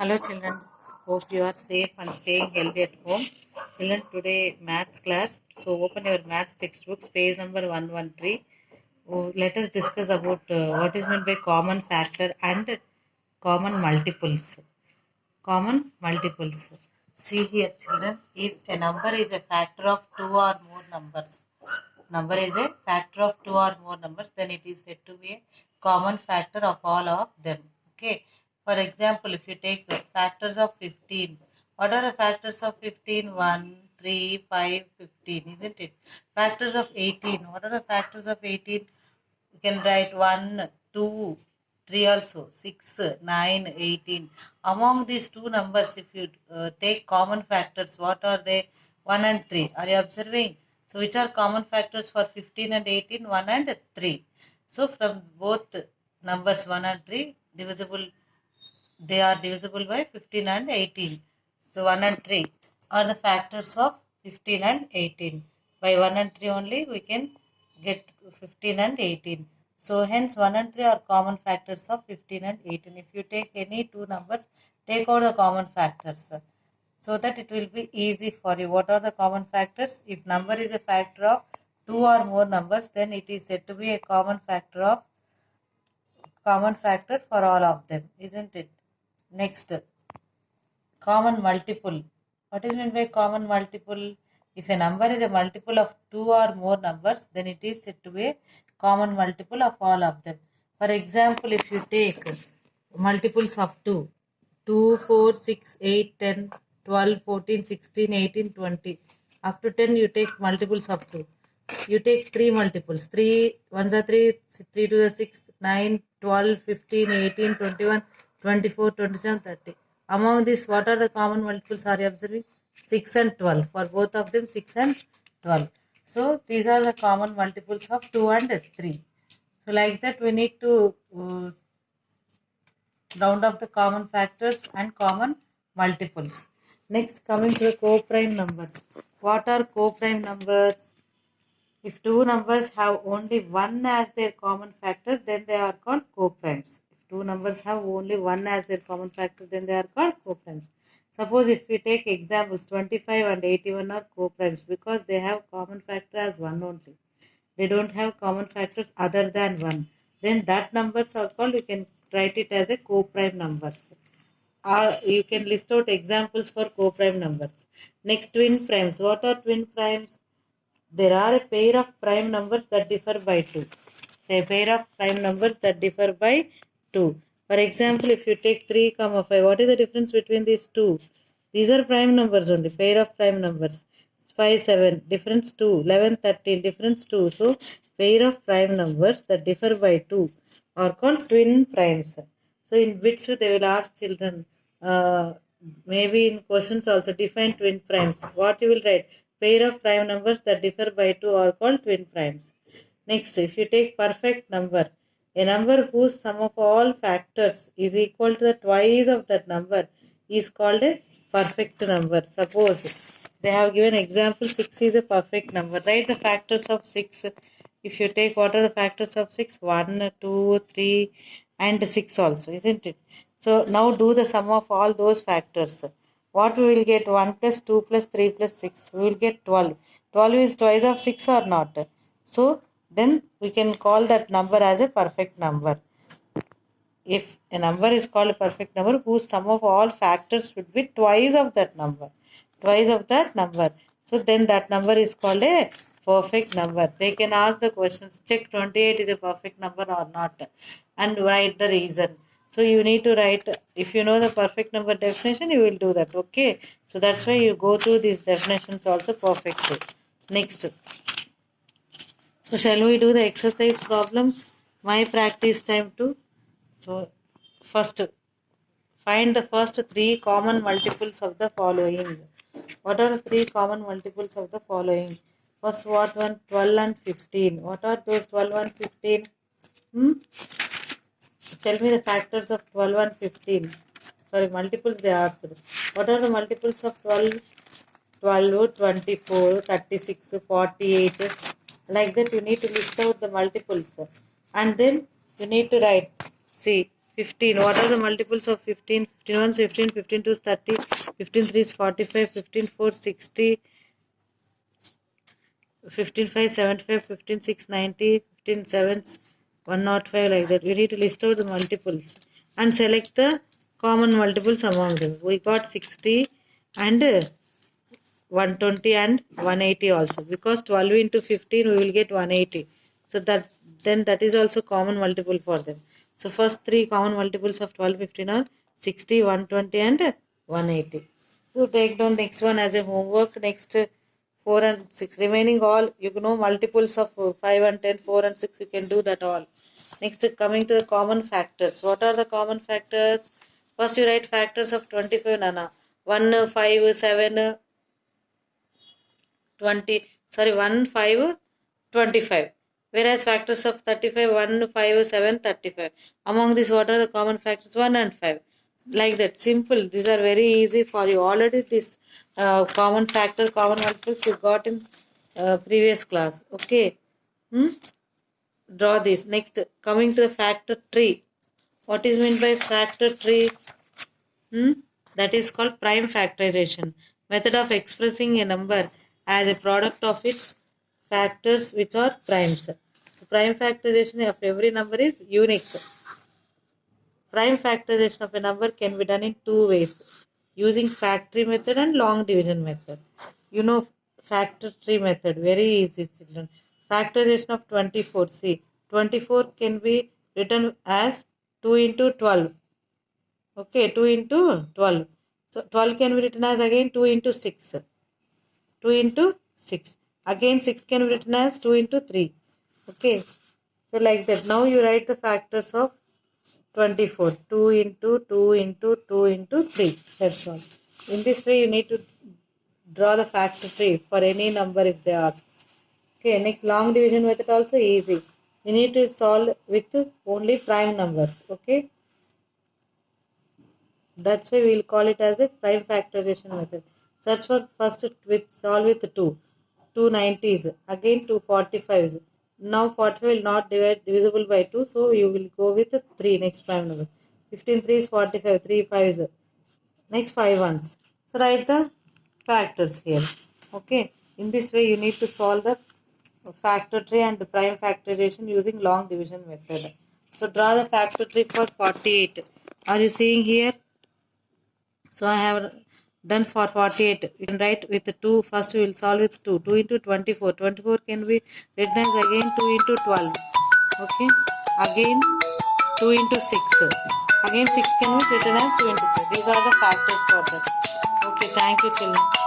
Hello children, hope you are safe and staying healthy at home. Children, today maths class. So open your maths textbooks, page number 113. Oh, let us discuss about what is meant by common factor and common multiples. Common multiples. See here children, if a number is a factor of two or more numbers, number is a factor of two or more numbers, then it is said to be a common factor of all of them. Okay. For example, if you take the factors of 15, what are the factors of 15? 1, 3, 5, 15, isn't it? Factors of 18, what are the factors of 18? You can write 1, 2, 3 also, 6, 9, 18. Among these two numbers, if you take common factors, what are they? 1 and 3. Are you observing? So, which are common factors for 15 and 18? 1 and 3. So, from both numbers 1 and 3, they are divisible by 15 and 18. So, 1 and 3 are the factors of 15 and 18. By 1 and 3 only, we can get 15 and 18. So, hence 1 and 3 are common factors of 15 and 18. If you take any two numbers, take out the common factors, so that it will be easy for you. What are the common factors? If number is a factor of two or more numbers, then it is said to be a common factor for all of them, isn't it? Next, common multiple. What is meant by common multiple? If a number is a multiple of two or more numbers, then it is said to be a common multiple of all of them. For example, if you take multiples of 2, 2, 4, 6, 8, 10, 12, 14, 16, 18, 20. Up to 10, you take multiples of 2. You take 3 multiples. 3, 1 are 3, 3 to the 6, 9, 12, 15, 18, 21, 24, 27, 30. Among these, what are the common multiples are you observing? 6 and 12. For both of them, 6 and 12. So, these are the common multiples of 2 and 3. So, like that, we need to round off the common factors and common multiples. Next, coming to the co-prime numbers. What are co-prime numbers? If two numbers have only one as their common factor, then they are called co-primes. If two numbers have only one as their common factor, then they are called co-primes. Suppose if we take examples, 25 and 81 are co-primes because they have common factor as one only. They don't have common factors other than one. Then that numbers are called, you can write it as a co-prime numbers. Or you can list out examples for co-prime numbers. Next, twin primes. What are twin primes? There are a pair of prime numbers that differ by 2. A pair of prime numbers that differ by 2. For example, if you take 3, 5, what is the difference between these two? These are prime numbers only, pair of prime numbers. 5, 7, difference 2. 11, 13, difference 2. So, pair of prime numbers that differ by 2 are called twin primes. So, in which they will ask children, maybe in questions also, define twin primes. What you will write? Pair of prime numbers that differ by 2 are called twin primes. Next, if you take perfect number, a number whose sum of all factors is equal to the twice of that number is called a perfect number. Suppose they have given example 6 is a perfect number. Write the factors of 6. If you take what are the factors of 6? 1, 2, 3 and 6 also, isn't it? So now do the sum of all those factors. What we will get? 1 plus 2 plus 3 plus 6. We will get 12. 12 is twice of 6 or not? So then we can call that number as a perfect number. If a number is called a perfect number whose sum of all factors should be twice of that number. Twice of that number. So then that number is called a perfect number. They can ask the questions, check 28 is a perfect number or not, and write the reason. So you need to write, if you know the perfect number definition, you will do that. Okay. So that's why you go through these definitions also perfectly. Next. So shall we do the exercise problems? My practice time too. So first, find the first three common multiples of the following. What are the three common multiples of the following? First, what one? 12 and 15. What are those 12 and 15? Tell me the factors of 12 and 15. Sorry, multiples they asked. What are the multiples of 12? 12, 24, 36, 48. Like that you need to list out the multiples. And then you need to write. See, 15. What are the multiples of 15? 15 1 is 15, 15 2 is 30, 15 3 is 45, 15 4 60, 15 5 75, 15 6 90, 15 7 105, like that. We need to list out the multiples and select the common multiples among them. We got 60 and 120 and 180 also, because 12 into 15 we will get 180. So that is also common multiple for them. So first three common multiples of 12 15 are 60, 120 and 180. So take down next one as a homework. Next 4 and 6 remaining, all you know multiples of 5 and 10, 4 and 6, you can do that all. Next, coming to the common factors. What are the common factors? First you write factors of 25, Nana. 1 5 7 20, sorry, 1 5 25, whereas factors of 35 1 5 7 35. Among these, what are the common factors? 1 and 5, like that. Simple. These are very easy for you already. This common factor, common multiples you got in previous class. Okay. Draw this. Next, coming to the factor tree. What is meant by factor tree? That is called prime factorization, method of expressing a number as a product of its factors which are primes. So prime factorization of every number is unique. Prime factorization of a number can be done in two ways, using factory method and long division method. You know factor tree method, very easy, children. Factorization of 24. See, 24 can be written as 2 into 12. Okay, 2 into 12. So 12 can be written as again 2 into 6. 2 into 6. Again 6 can be written as 2 into 3. Okay. So like that. Now you write the factors of 24. 2 into 2 into 2 into 3. That's all. In this way you need to draw the factor tree for any number if they ask. Okay, next long division method also easy. You need to solve with only prime numbers. Okay. That's why we will call it as a prime factorization method. Search for first with solve with 2. 290s. Again 245s. Now 45 will not divisible by 2. So you will go with 3 next prime number. 15 3 is 45. 3 5s. Next 5 ones. So write the factors here. Okay. In this way you need to solve the factor tree and the prime factorization using long division method. So draw the factor tree for 48. Are you seeing here? So I have done for 48. You can write with 2. First we will solve with 2. 2 into 24. 24 can be written as again 2 into 12. Okay. Again 2 into 6. Again 6 can be written as 2 into 3. These are the factors for that. Okay. Thank you, children.